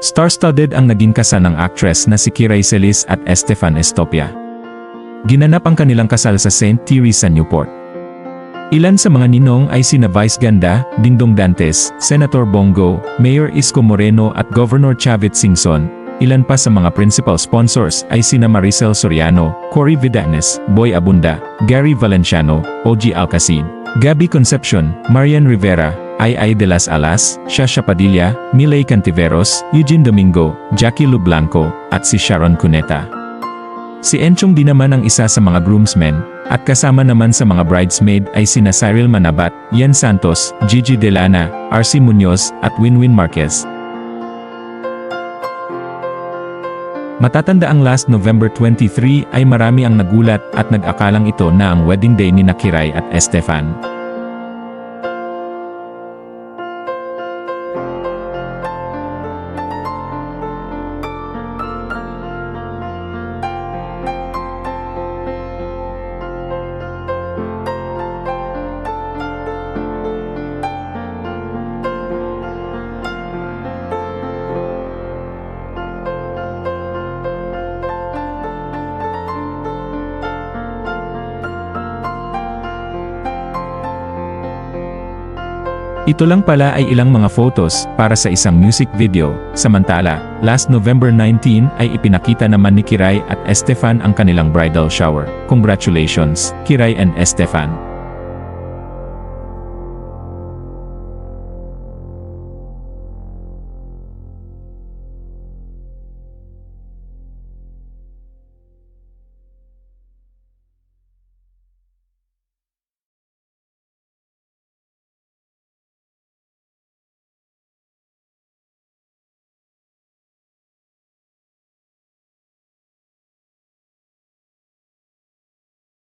Star-studded ang naging kasal ng actress na si Kiray Celis at Estefan Estopia. Ginanap ang kanilang kasal sa St. Teresa, Newport. Ilan sa mga ninong ay sina Vice Ganda, Dingdong Dantes, Senator Bongo, Mayor Isko Moreno at Governor Chavit Singson. Ilan pa sa mga principal sponsors ay sina Maricel Soriano, Cory Vidanes, Boy Abunda, Gary Valenciano, OG Alcacid, Gabby Concepcion, Marian Rivera, Ai de las Alas, Shasha Padilla, Miley Cantiveros, Eugene Domingo, Jackie Lu Blanco, at si Sharon Cuneta. Si Enchong din naman ang isa sa mga groomsmen, at kasama naman sa mga bridesmaid ay sina Cyril Manabat, Yen Santos, Gigi Delana, RC Munoz, at Winwin Marquez. Matatanda ang last November 23 ay marami ang nagulat at nag-akalang ito na ang wedding day ni Kiray at Estefan. Ito lang pala ay ilang mga photos para sa isang music video. Samantala, last November 19 ay ipinakita naman ni Kiray at Estefan ang kanilang bridal shower. Congratulations, Kiray and Estefan!